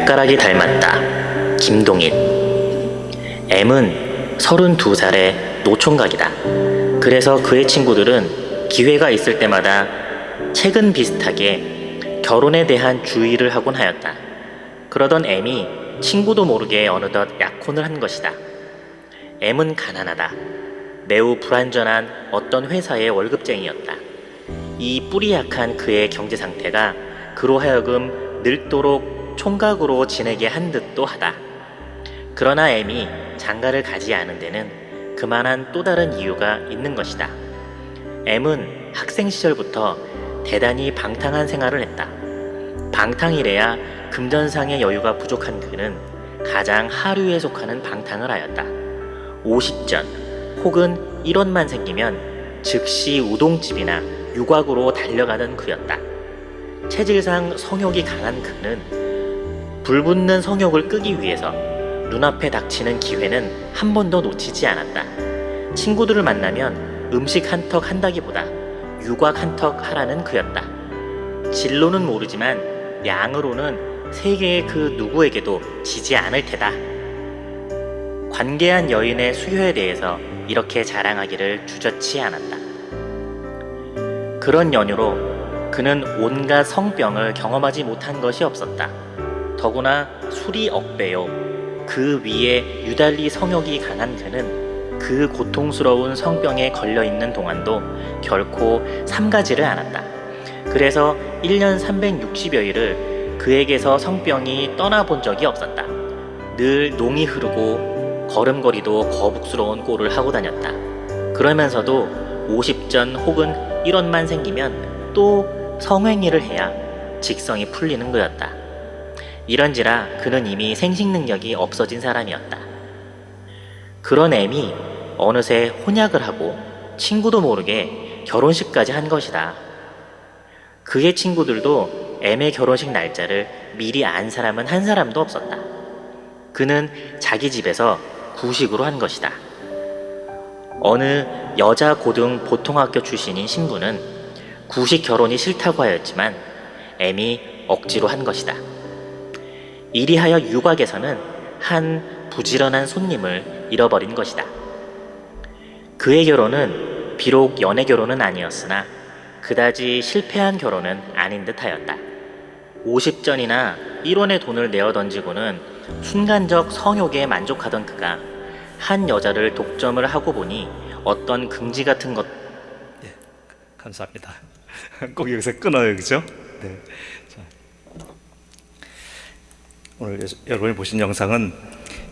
발가락이 닮았다. 김동인. M은 32살의 노총각이다. 그래서 그의 친구들은 기회가 있을 때마다 최근 비슷하게 결혼에 대한 주의를 하곤 하였다. 그러던 M이 친구도 모르게 어느덧 약혼을 한 것이다. M은 가난하다. 매우 불완전한 어떤 회사의 월급쟁이였다. 이 뿌리 약한 그의 경제 상태가 그로 하여금 늙도록 총각으로 지내게 한 듯도 하다. 그러나 M이 장가를 가지 않은 데는 그만한 또 다른 이유가 있는 것이다. M은 학생 시절부터 대단히 방탕한 생활을 했다. 방탕이래야 금전상의 여유가 부족한 그는 가장 하류에 속하는 방탕을 하였다. 50전 혹은 1원만 생기면 즉시 우동집이나 유곽으로 달려가는 그였다. 체질상 성욕이 강한 그는 불붙는 성욕을 끄기 위해서 눈앞에 닥치는 기회는 한 번도 놓치지 않았다. 친구들을 만나면 음식 한턱 한다기보다 유곽 한턱 하라는 그였다. 진로는 모르지만 양으로는 세계의 그 누구에게도 지지 않을 테다. 관계한 여인의 수요에 대해서 이렇게 자랑하기를 주저치 않았다. 그런 연유로 그는 온갖 성병을 경험하지 못한 것이 없었다. 더구나 술이 억배요. 그 위에 유달리 성욕이 강한 그는 그 고통스러운 성병에 걸려있는 동안도 결코 삼가지를 않았다. 그래서 1년 360여일을 그에게서 성병이 떠나본 적이 없었다. 늘 농이 흐르고 걸음걸이도 거북스러운 꼴을 하고 다녔다. 그러면서도 50전 혹은 1원만 생기면 또 성행위를 해야 직성이 풀리는 거였다. 이런지라 그는 이미 생식 능력이 없어진 사람이었다. 그런 M이 어느새 혼약을 하고 친구도 모르게 결혼식까지 한 것이다. 그의 친구들도 M의 결혼식 날짜를 미리 안 사람은 한 사람도 없었다. 그는 자기 집에서 구식으로 한 것이다. 어느 여자 고등 보통학교 출신인 신부는 구식 결혼이 싫다고 하였지만 M이 억지로 한 것이다. 이리하여 유곽에서는 한 부지런한 손님을 잃어버린 것이다. 그의 결혼은 비록 연애 결혼은 아니었으나 그다지 실패한 결혼은 아닌 듯하였다. 50전이나 1원의 돈을 내어 던지고는 순간적 성욕에 만족하던 그가 한 여자를 독점을 하고 보니 어떤 긍지 같은 것. 네, 감사합니다. 꼭 여기서 끊어요, 그죠? 네. 자, 오늘 여러분이 보신 영상은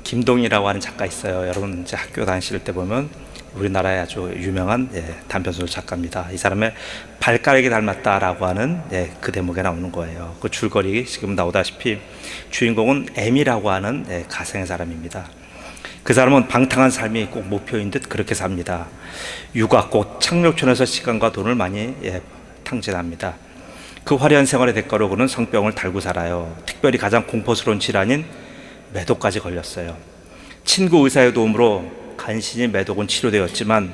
김동이라고 하는 작가 있어요. 여러분 이제 학교 다니실 때 보면 우리나라의 아주 유명한 단편소설 작가입니다. 이 사람의 발가락이 닮았다라고 하는 그 대목에 나오는 거예요. 그 줄거리 지금 나오다시피 주인공은 M이라고 하는 가상의 사람입니다. 그 사람은 방탕한 삶이 꼭 목표인 듯 그렇게 삽니다. 육아 곧 착륙촌에서 시간과 돈을 많이 탕진합니다. 그 화려한 생활의 대가로 그는 성병을 달고 살아요. 특별히 가장 공포스러운 질환인 매독까지 걸렸어요. 친구 의사의 도움으로 간신히 매독은 치료되었지만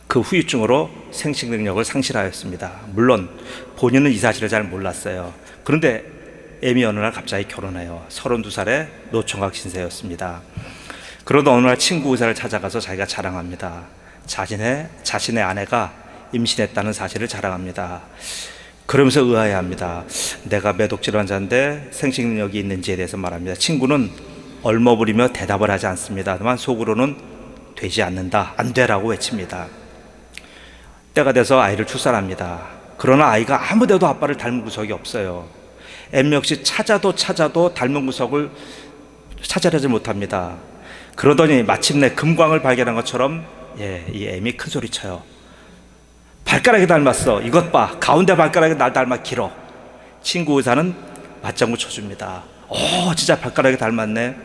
그 후유증으로 생식 능력을 상실하였습니다. 물론 본인은 이 사실을 잘 몰랐어요. 그런데 M이 어느 날 갑자기 결혼해요. 32살의 노총각 신세였습니다. 그러다 어느 날 친구 의사를 찾아가서 자기가 자랑합니다. 자신의 아내가 임신했다는 사실을 자랑합니다. 그러면서 의아해합니다. 내가 매독질 환자인데 생식 능력이 있는지에 대해서 말합니다. 친구는 얼머무리며 대답을 하지 않습니다. 다만 속으로는 되지 않는다, 안 되라고 외칩니다. 때가 돼서 아이를 출산합니다. 그러나 아이가 아무데도 아빠를 닮은 구석이 없어요. M 역시 찾아도 닮은 구석을 찾아내지 못합니다. 그러더니 마침내 금광을 발견한 것처럼 이 M이 큰 소리 쳐요. 발가락이 닮았어. 이것 봐. 가운데 발가락이 날 닮아 길어. 친구 의사는 맞장구 쳐줍니다. 진짜 발가락이 닮았네.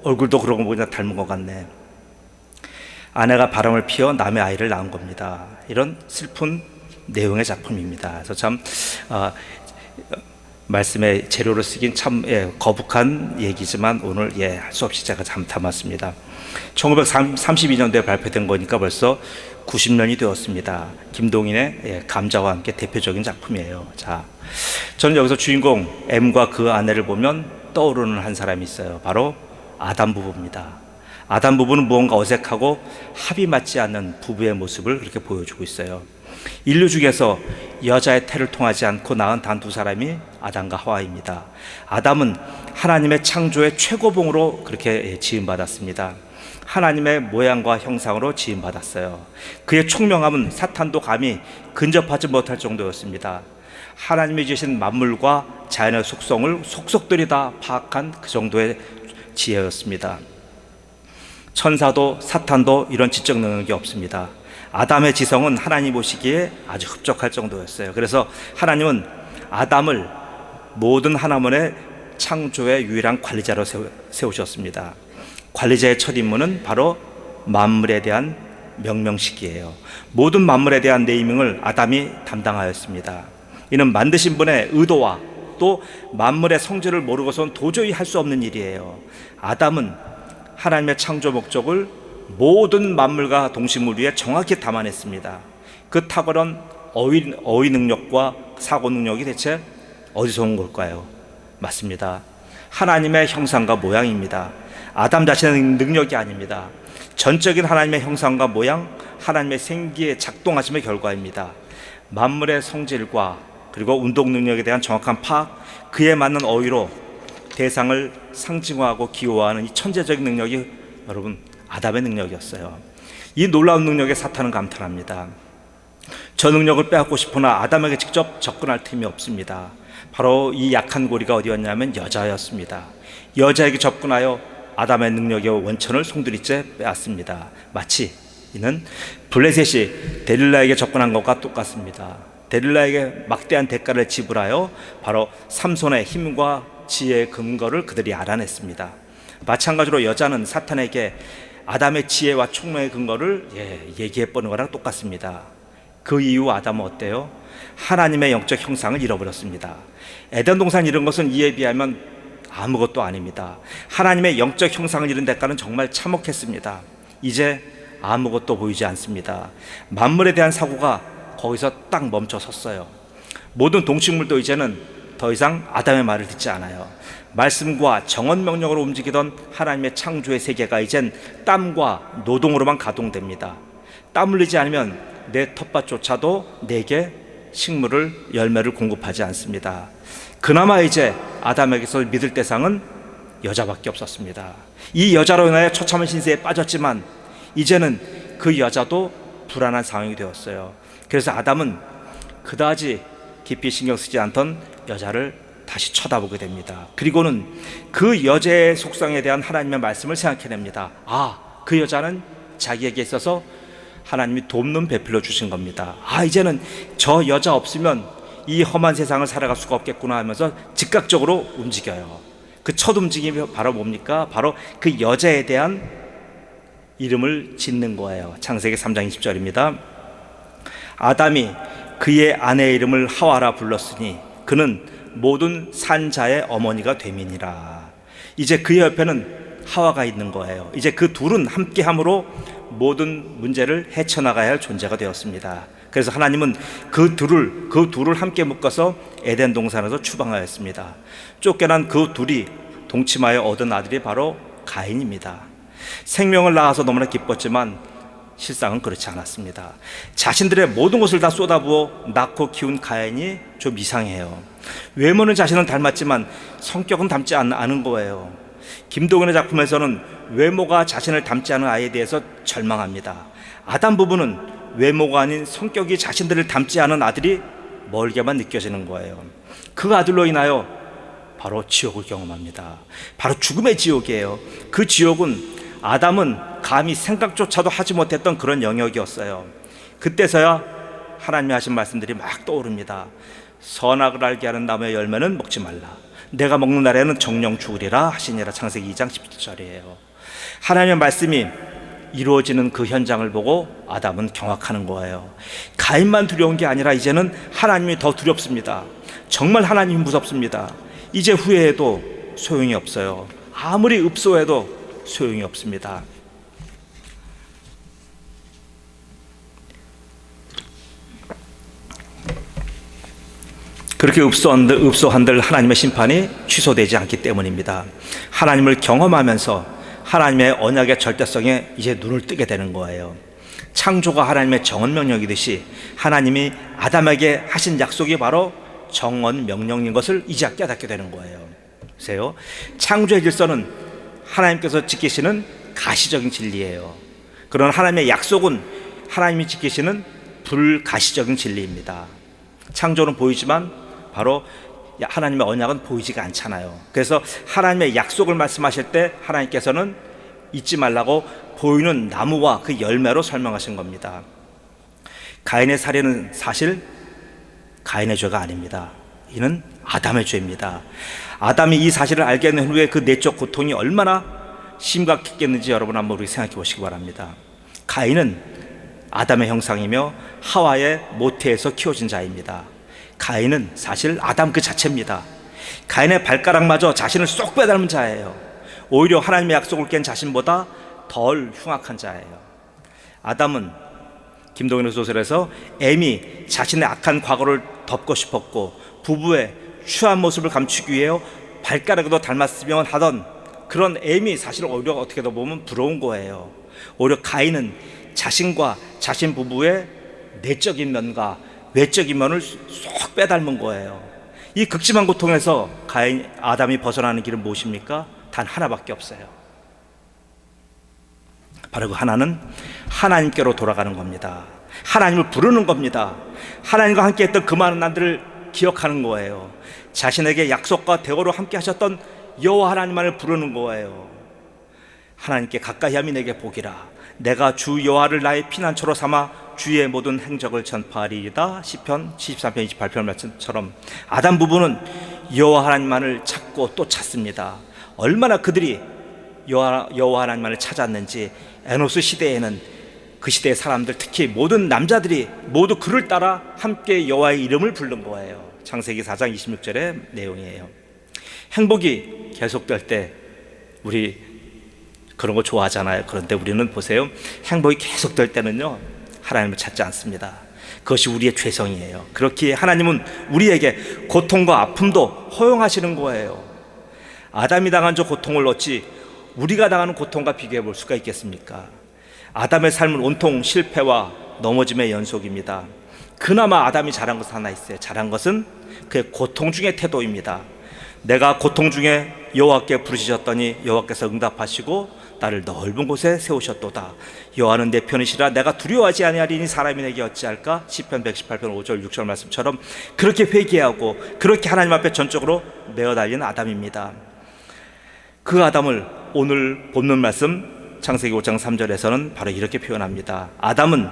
얼굴도 그러고 보니까 닮은 것 같네. 아내가 바람을 피워 남의 아이를 낳은 겁니다. 이런 슬픈 내용의 작품입니다. 그래서 참 말씀의 재료로 쓰긴 참 거북한 얘기지만 오늘 할 수 없이 제가 잠 담았습니다. 1932년도에 발표된 거니까 벌써 90년이 되었습니다. 김동인의 감자와 함께 대표적인 작품이에요. 자, 저는 여기서 주인공 M과 그 아내를 보면 떠오르는 한 사람이 있어요. 바로 아담 부부입니다. 아담 부부는 무언가 어색하고 합이 맞지 않는 부부의 모습을 그렇게 보여주고 있어요. 인류 중에서 여자의 태를 통하지 않고 낳은 단 두 사람이 아담과 하와입니다. 아담은 하나님의 창조의 최고봉으로 그렇게 지음받았습니다. 하나님의 모양과 형상으로 지음받았어요. 그의 총명함은 사탄도 감히 근접하지 못할 정도였습니다. 하나님이 주신 만물과 자연의 속성을 속속들이 다 파악한 그 정도의 지혜였습니다. 천사도 사탄도 이런 지적 능력이 없습니다. 아담의 지성은 하나님 보시기에 아주 흡족할 정도였어요. 그래서 하나님은 아담을 모든 하나님의 창조의 유일한 관리자로 세우셨습니다. 관리자의 첫 임무는 바로 만물에 대한 명명식이에요. 모든 만물에 대한 네이밍을 아담이 담당하였습니다. 이는 만드신 분의 의도와 또 만물의 성질을 모르고선 도저히 할 수 없는 일이에요. 아담은 하나님의 창조 목적을 모든 만물과 동식물 위에 정확히 담아냈습니다. 그 탁월한 어휘 능력과 사고 능력이 대체 어디서 온 걸까요? 맞습니다. 하나님의 형상과 모양입니다. 아담 자신의 능력이 아닙니다. 전적인 하나님의 형상과 모양, 하나님의 생기에 작동하심의 결과입니다. 만물의 성질과 그리고 운동 능력에 대한 정확한 파악, 그에 맞는 어휘로 대상을 상징화하고 기호화하는 이 천재적인 능력이 여러분 아담의 능력이었어요. 이 놀라운 능력에 사탄은 감탄합니다. 저 능력을 빼앗고 싶으나 아담에게 직접 접근할 틈이 없습니다. 바로 이 약한 고리가 어디였냐면 여자였습니다. 여자에게 접근하여 아담의 능력의 원천을 송두리째 빼앗습니다. 마치 이는 블레셋이 데릴라에게 접근한 것과 똑같습니다. 데릴라에게 막대한 대가를 지불하여 바로 삼손의 힘과 지혜의 근거를 그들이 알아냈습니다. 마찬가지로 여자는 사탄에게 아담의 지혜와 총명의 근거를 얘기해보는 거랑 똑같습니다. 그 이후 아담은 어때요? 하나님의 영적 형상을 잃어버렸습니다. 에덴 동산 잃은 것은 이에 비하면 아무것도 아닙니다. 하나님의 영적 형상을 잃은 대가는 정말 참혹했습니다. 이제 아무것도 보이지 않습니다. 만물에 대한 사고가 거기서 딱 멈춰 섰어요. 모든 동식물도 이제는 더 이상 아담의 말을 듣지 않아요. 말씀과 정언 명령으로 움직이던 하나님의 창조의 세계가 이젠 땀과 노동으로만 가동됩니다. 땀 흘리지 않으면 내 텃밭조차도 내게 식물을 열매를 공급하지 않습니다. 그나마 이제 아담에게서 믿을 대상은 여자밖에 없었습니다. 이 여자로 인하여 처참한 신세에 빠졌지만 이제는 그 여자도 불안한 상황이 되었어요. 그래서 아담은 그다지 깊이 신경 쓰지 않던 여자를 다시 쳐다보게 됩니다. 그리고는 그 여자의 속성에 대한 하나님의 말씀을 생각해냅니다. 그 여자는 자기에게 있어서 하나님이 돕는 배필로 주신 겁니다. 이제는 저 여자 없으면 이 험한 세상을 살아갈 수가 없겠구나 하면서 즉각적으로 움직여요. 그 첫 움직임이 바로 뭡니까? 바로 그 여자에 대한 이름을 짓는 거예요. 창세기 3장 20절입니다. 아담이 그의 아내의 이름을 하와라 불렀으니 그는 모든 산자의 어머니가 됨이니라. 이제 그의 옆에는 하와가 있는 거예요. 이제 그 둘은 함께함으로 모든 문제를 헤쳐나가야 할 존재가 되었습니다. 그래서 하나님은 그 둘을 함께 묶어서 에덴 동산에서 추방하였습니다. 쫓겨난 그 둘이 동침하여 얻은 아들이 바로 가인입니다. 생명을 낳아서 너무나 기뻤지만 실상은 그렇지 않았습니다. 자신들의 모든 것을 다 쏟아부어 낳고 키운 가인이 좀 이상해요. 외모는 자신은 닮았지만 성격은 닮지 않은 거예요. 김동인의 작품에서는 외모가 자신을 닮지 않은 아이에 대해서 절망합니다. 아담 부부는 외모가 아닌 성격이 자신들을 닮지 않은 아들이 멀게만 느껴지는 거예요. 그 아들로 인하여 바로 지옥을 경험합니다. 바로 죽음의 지옥이에요. 그 지옥은 아담은 감히 생각조차도 하지 못했던 그런 영역이었어요. 그때서야 하나님이 하신 말씀들이 막 떠오릅니다. 선악을 알게 하는 나무의 열매는 먹지 말라. 내가 먹는 날에는 정령 죽으리라 하시니라. 창세기 2장 17절이에요. 하나님의 말씀이 이루어지는 그 현장을 보고 아담은 경악하는 거예요. 가인만 두려운 게 아니라 이제는 하나님이 더 두렵습니다. 정말 하나님이 무섭습니다. 이제 후회해도 소용이 없어요. 아무리 읍소해도 소용이 없습니다. 그렇게 읍소한들 하나님의 심판이 취소되지 않기 때문입니다. 하나님을 경험하면서 하나님의 언약의 절대성에 이제 눈을 뜨게 되는 거예요. 창조가 하나님의 정언 명령이듯이 하나님이 아담에게 하신 약속이 바로 정언 명령인 것을 이제 깨닫게 되는 거예요. 보세요. 창조의 질서는 하나님께서 지키시는 가시적인 진리예요. 그런 하나님의 약속은 하나님이 지키시는 불가시적인 진리입니다. 창조는 보이지만 바로 하나님의 언약은 보이지가 않잖아요. 그래서 하나님의 약속을 말씀하실 때 하나님께서는 잊지 말라고 보이는 나무와 그 열매로 설명하신 겁니다. 가인의 살인은 사실 가인의 죄가 아닙니다. 이는 아담의 죄입니다. 아담이 이 사실을 알게 된 후에 그 내적 고통이 얼마나 심각했겠는지 여러분 한번 우리 생각해 보시기 바랍니다. 가인은 아담의 형상이며 하와의 모태에서 키워진 자입니다. 가인은 사실 아담 그 자체입니다. 가인의 발가락마저 자신을 쏙 빼닮은 자예요. 오히려 하나님의 약속을 깬 자신보다 덜 흉악한 자예요. 아담은 김동인의 소설에서 엠이 자신의 악한 과거를 덮고 싶었고 부부의 추한 모습을 감추기 위해 발가락도 닮았으면 하던 그런 엠이 사실 오히려 어떻게 더 보면 부러운 거예요. 오히려 가인은 자신과 자신 부부의 내적인 면과 외적인 면을 쏙 빼닮은 거예요. 이 극심한 고통에서 아담이 벗어나는 길은 무엇입니까? 단 하나밖에 없어요. 바로 그 하나는 하나님께로 돌아가는 겁니다. 하나님을 부르는 겁니다. 하나님과 함께 했던 그 많은 날들을 기억하는 거예요. 자신에게 약속과 대화로 함께 하셨던 여호와 하나님만을 부르는 거예요. 하나님께 가까이 함이 내게 복이라. 내가 주 여호와를 나의 피난처로 삼아 주의 모든 행적을 전파하리이다. 시편 73편 28편 말씀처럼 아담 부부는 여호와 하나님만을 찾고 또 찾습니다. 얼마나 그들이 여호와 하나님만을 찾았는지 에노스 시대에는 그 시대의 사람들, 특히 모든 남자들이 모두 그를 따라 함께 여호와의 이름을 부른 거예요. 창세기 4장 26절의 내용이에요. 행복이 계속될 때 우리 그런 거 좋아하잖아요. 그런데 우리는 보세요, 행복이 계속될 때는요 하나님을 찾지 않습니다. 그것이 우리의 죄성이에요. 그렇기에 하나님은 우리에게 고통과 아픔도 허용하시는 거예요. 아담이 당한 저 고통을 어찌 우리가 당하는 고통과 비교해 볼 수가 있겠습니까? 아담의 삶은 온통 실패와 넘어짐의 연속입니다. 그나마 아담이 잘한 것은 하나 있어요. 잘한 것은 그의 고통 중의 태도입니다. 내가 고통 중에 여호와께 부르짖었더니 여호와께서 응답하시고 나를 넓은 곳에 세우셨도다. 여호와는 내 편이시라 내가 두려워하지 아니하리니 사람이 내게 어찌할까? 시편 118편 5절 6절 말씀처럼 그렇게 회개하고 그렇게 하나님 앞에 전적으로 매어 달린 아담입니다. 그 아담을 오늘 본문 말씀 창세기 5장 3절에서는 바로 이렇게 표현합니다. 아담은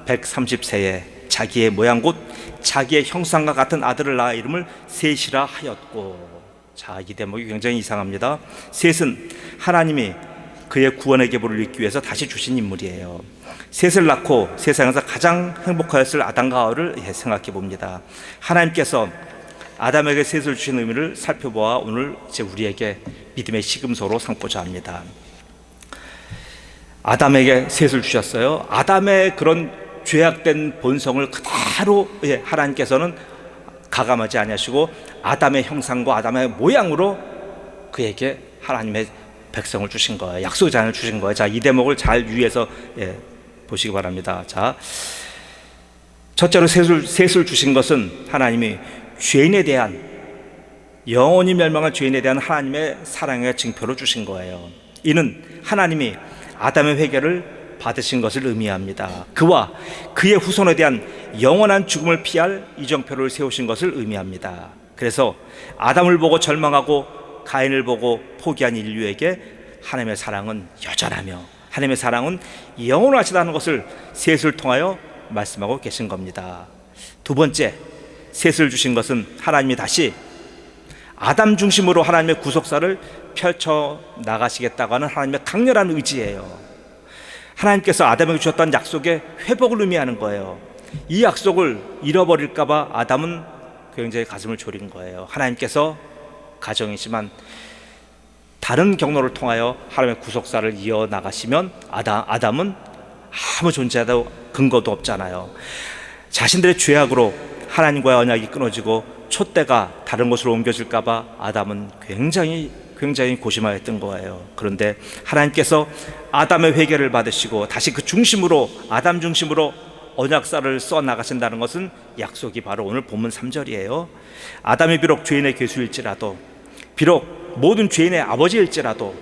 130세에 자기의 모양 곧 자기의 형상과 같은 아들을 낳아 이름을 셋이라 하였고. 자, 이 대목이 굉장히 이상합니다. 셋은 하나님이 그의 구원의 계보를 잇기 위해서 다시 주신 인물이에요. 셋을 낳고 세상에서 가장 행복하였을 아담과 하와를 생각해 봅니다. 하나님께서 아담에게 셋을 주신 의미를 살펴보아 오늘 이제 우리에게 믿음의 시금소로 삼고자 합니다. 아담에게 셋을 주셨어요. 아담의 그런 죄악된 본성을 그대로 하나님께서는 가감하지 아니하시고 아담의 형상과 아담의 모양으로 그에게 하나님의 백성을 주신 거예요. 약속의 자녀를 주신 거예요. 자, 이 대목을 잘 유의해서 보시기 바랍니다. 자, 첫째로 셋을 주신 것은 하나님이 죄인에 대한 영원히 멸망한 죄인에 대한 하나님의 사랑의 증표로 주신 거예요. 이는 하나님이 아담의 회개를 받으신 것을 의미합니다. 그와 그의 후손에 대한 영원한 죽음을 피할 이정표를 세우신 것을 의미합니다. 그래서 아담을 보고 절망하고 가인을 보고 포기한 인류에게 하나님의 사랑은 여전하며 하나님의 사랑은 영원하시다는 것을 셋을 통하여 말씀하고 계신 겁니다. 두 번째, 셋을 주신 것은 하나님이 다시 아담 중심으로 하나님의 구속사를 펼쳐 나가시겠다고 하는 하나님의 강렬한 의지예요. 하나님께서 아담에게 주셨던 약속의 회복을 의미하는 거예요. 이 약속을 잃어버릴까 봐 아담은 굉장히 가슴을 졸인 거예요. 하나님께서 가정이지만 다른 경로를 통하여 하나님의 구속사를 이어나가시면 아담은 아무 존재도 근거도 없잖아요. 자신들의 죄악으로 하나님과의 언약이 끊어지고 촛대가 다른 곳으로 옮겨질까 봐 아담은 굉장히 고심하였던 거예요. 그런데 하나님께서 아담의 회개를 받으시고 다시 그 중심으로, 아담 중심으로 언약사를 써나가신다는 것은 약속이 바로 오늘 본문 3절이에요. 아담이 비록 죄인의 괴수일지라도, 비록 모든 죄인의 아버지일지라도,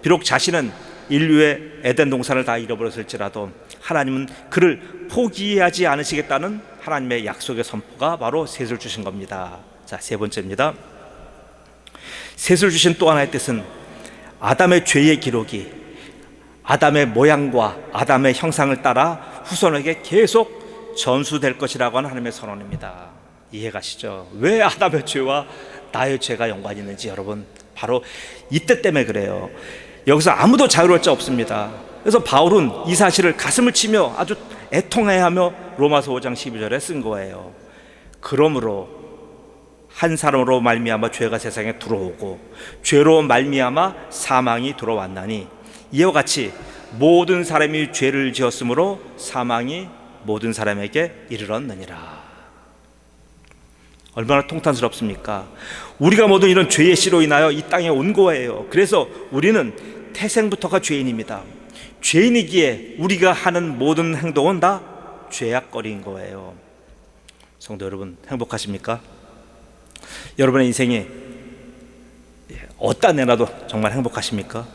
비록 자신은 인류의 에덴 동산을 다 잃어버렸을지라도 하나님은 그를 포기하지 않으시겠다는 하나님의 약속의 선포가 바로 셋을 주신 겁니다. 자, 세 번째입니다. 셋을 주신 또 하나의 뜻은 아담의 죄의 기록이 아담의 모양과 아담의 형상을 따라 후손에게 계속 전수될 것이라고 하는 하나님의 선언입니다. 이해가시죠? 왜 아담의 죄와 나의 죄가 연관이 있는지 여러분, 바로 이때 때문에 그래요. 여기서 아무도 자유로울 자 없습니다. 그래서 바울은 이 사실을 가슴을 치며 아주 애통해하며 로마서 5장 12절에 쓴 거예요. 그러므로 한 사람으로 말미암아 죄가 세상에 들어오고 죄로 말미암아 사망이 들어왔나니 이와 같이 모든 사람이 죄를 지었으므로 사망이 모든 사람에게 이르렀느니라. 얼마나 통탄스럽습니까? 우리가 모두 이런 죄의 씨로 인하여 이 땅에 온 거예요. 그래서 우리는 태생부터가 죄인입니다. 죄인이기에 우리가 하는 모든 행동은 다 죄악거리인 거예요. 성도 여러분, 행복하십니까? 여러분의 인생이 어디다 내놔도 정말 행복하십니까?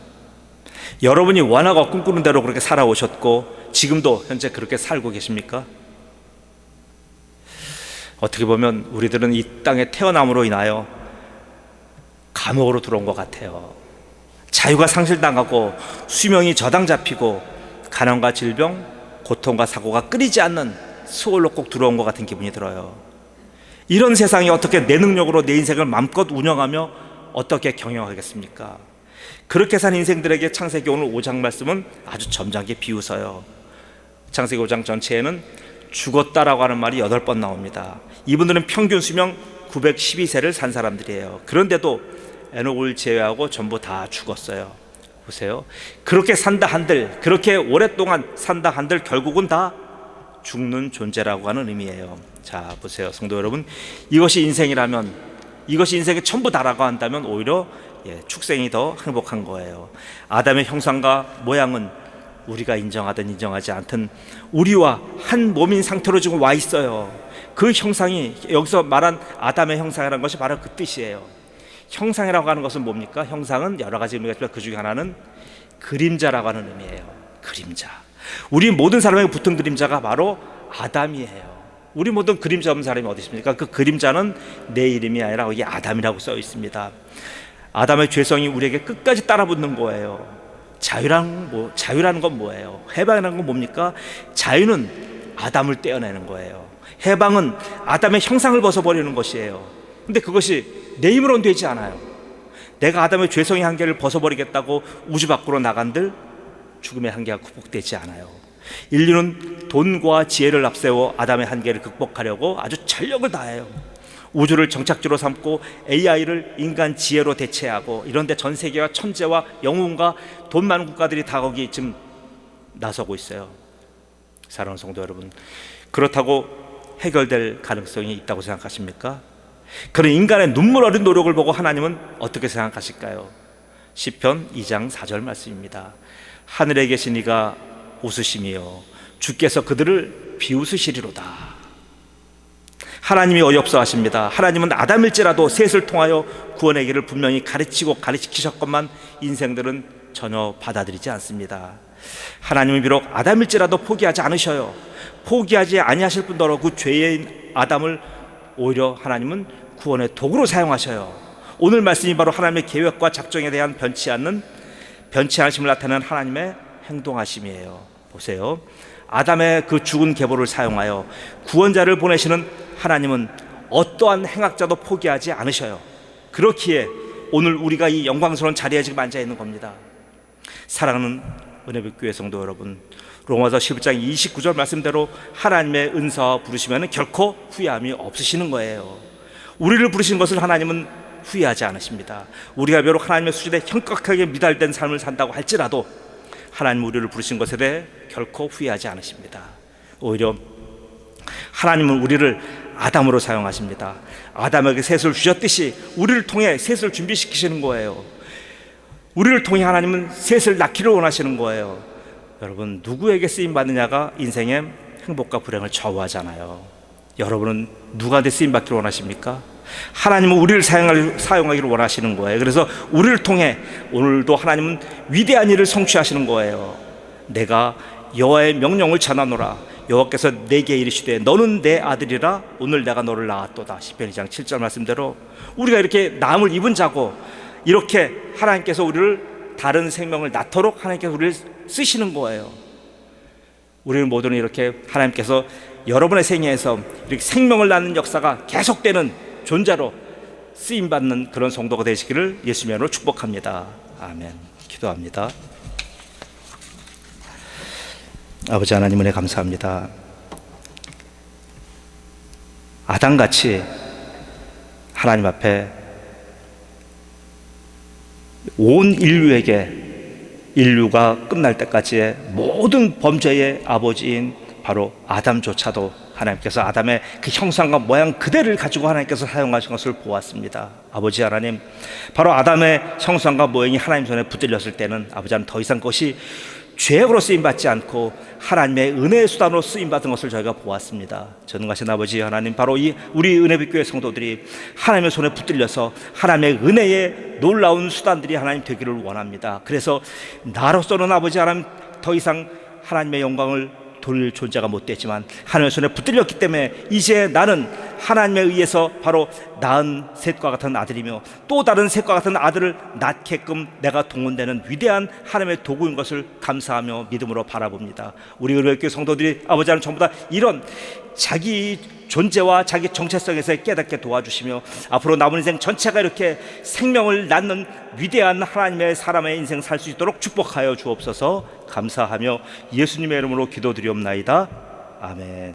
여러분이 원하고 꿈꾸는 대로 그렇게 살아오셨고 지금도 현재 그렇게 살고 계십니까? 어떻게 보면 우리들은 이 땅에 태어남으로 인하여 감옥으로 들어온 것 같아요. 자유가 상실당하고 수명이 저당 잡히고 가난과 질병, 고통과 사고가 끊이지 않는 수월로 꼭 들어온 것 같은 기분이 들어요. 이런 세상에 어떻게 내 능력으로 내 인생을 마음껏 운영하며 어떻게 경영하겠습니까? 그렇게 산 인생들에게 창세기 오늘 5장 말씀은 아주 점잖게 비웃어요. 창세기 5장 전체에는 죽었다라고 하는 말이 8번 나옵니다. 이분들은 평균 수명 912세를 산 사람들이에요. 그런데도 에녹을 제외하고 전부 다 죽었어요. 보세요. 그렇게 산다 한들, 그렇게 오랫동안 산다 한들 결국은 다 죽는 존재라고 하는 의미예요. 자, 보세요. 성도 여러분, 이것이 인생이라면, 이것이 인생의 전부 다라고 한다면 오히려 축생이 더 행복한 거예요. 아담의 형상과 모양은 우리가 인정하든 인정하지 않든 우리와 한 몸인 상태로 지금 와 있어요. 그 형상이, 여기서 말한 아담의 형상이라는 것이 바로 그 뜻이에요. 형상이라고 하는 것은 뭡니까? 형상은 여러 가지 의미가 있지만 그 중에 하나는 그림자라고 하는 의미예요. 그림자. 우리 모든 사람에게 붙은 그림자가 바로 아담이에요. 우리 모든 그림자 없는 사람이 어디 있습니까? 그 그림자는 내 이름이 아니라 여기 아담이라고 써 있습니다. 아담의 죄성이 우리에게 끝까지 따라붙는 거예요. 자유라는 건 뭐예요? 해방이라는 건 뭡니까? 자유는 아담을 떼어내는 거예요. 해방은 아담의 형상을 벗어버리는 것이에요. 근데 그것이 내 힘으로는 되지 않아요. 내가 아담의 죄성의 한계를 벗어버리겠다고 우주 밖으로 나간들 죽음의 한계가 극복되지 않아요. 인류는 돈과 지혜를 앞세워 아담의 한계를 극복하려고 아주 전력을 다해요. 우주를 정착지로 삼고 AI를 인간 지혜로 대체하고, 이런데 전 세계와 천재와 영웅과 돈 많은 국가들이 다 거기 지금 나서고 있어요. 사랑하는 성도 여러분, 그렇다고 해결될 가능성이 있다고 생각하십니까? 그런 인간의 눈물 어린 노력을 보고 하나님은 어떻게 생각하실까요? 시편 2장 4절 말씀입니다. 하늘에 계신 이가 웃으시며 주께서 그들을 비웃으시리로다. 하나님이 어이없어 하십니다. 하나님은 아담일지라도 셋을 통하여 구원의 길을 분명히 가르치고 가르치셨건만 인생들은 전혀 받아들이지 않습니다. 하나님은 비록 아담일지라도 포기하지 않으셔요. 포기하지 아니하실 뿐더러 그 죄인 아담을 오히려 하나님은 구원의 도구로 사용하셔요. 오늘 말씀이 바로 하나님의 계획과 작정에 대한 변치 않으심을 나타내는 하나님의 행동하심이에요. 보세요. 아담의 그 죽은 계보를 사용하여 구원자를 보내시는 하나님은 어떠한 행악자도 포기하지 않으셔요. 그렇기에 오늘 우리가 이 영광스러운 자리에 지금 앉아 있는 겁니다. 사랑하는 은혜빛교회 성도 여러분, 로마서 11장 29절 말씀대로 하나님의 은사와 부르시면 결코 후회함이 없으시는 거예요. 우리를 부르신 것을 하나님은 후회하지 않으십니다. 우리가 비록 하나님의 수준에 현격하게 미달된 삶을 산다고 할지라도 하나님 우리를 부르신 것에 대해 결코 후회하지 않으십니다. 오히려 하나님은 우리를 아담으로 사용하십니다. 아담에게 셋을 주셨듯이 우리를 통해 셋을 준비시키시는 거예요. 우리를 통해 하나님은 셋을 낳기를 원하시는 거예요. 여러분, 누구에게 쓰임받느냐가 인생의 행복과 불행을 좌우하잖아요. 여러분은 누구한테 쓰임받기를 원하십니까? 하나님은 우리를 사용하기를 원하시는 거예요. 그래서 우리를 통해 오늘도 하나님은 위대한 일을 성취하시는 거예요. 내가 여호와의 명령을 전하노라. 여호와께서 내게 이르시되 너는 내 아들이라 오늘 내가 너를 낳았도다. 시편 2장 7절 말씀대로 우리가 이렇게 나음을 입은 자고 이렇게 하나님께서 우리를 다른 생명을 낳도록 하나님께서 우리를 쓰시는 거예요. 우리는 모두는 이렇게 하나님께서 여러분의 생애에서 이렇게 생명을 낳는 역사가 계속되는 존재로 쓰임받는 그런 성도가 되시기를 예수님의 이름으로 축복합니다. 아멘. 기도합니다. 아버지 하나님 은혜 감사합니다. 아담같이 하나님 앞에 온 인류가 끝날 때까지의 모든 범죄의 아버지인 바로 아담조차도 하나님께서 아담의 그 형상과 모양 그대를 가지고 하나님께서 사용하신 것을 보았습니다. 아버지 하나님, 바로 아담의 형상과 모양이 하나님 손에 붙들렸을 때는 아버지 하나님 더 이상 그것이 죄악으로 쓰임받지 않고 하나님의 은혜의 수단으로 쓰임받은 것을 저희가 보았습니다. 전능하신 아버지 하나님, 바로 이 우리 은혜빛교회 성도들이 하나님의 손에 붙들려서 하나님의 은혜의 놀라운 수단들이 하나님 되기를 원합니다. 그래서 나로서는 아버지 하나님 더 이상 하나님의 영광을 돌릴 존재가 못 됐지만 하나님의 손에 붙들렸기 때문에 이제 나는 하나님에 의해서 바로 낳은 셋과 같은 아들이며 또 다른 셋과 같은 아들을 낳게끔 내가 동원되는 위대한 하나님의 도구인 것을 감사하며 믿음으로 바라봅니다. 우리 은혜교회 성도들이 아버지 하나님 전부 다 이런 자기 존재와 자기 정체성에서 깨닫게 도와주시며 앞으로 남은 인생 전체가 이렇게 생명을 낳는 위대한 하나님의 사람의 인생 살 수 있도록 축복하여 주옵소서. 감사하며 예수님의 이름으로 기도드리옵나이다. 아멘.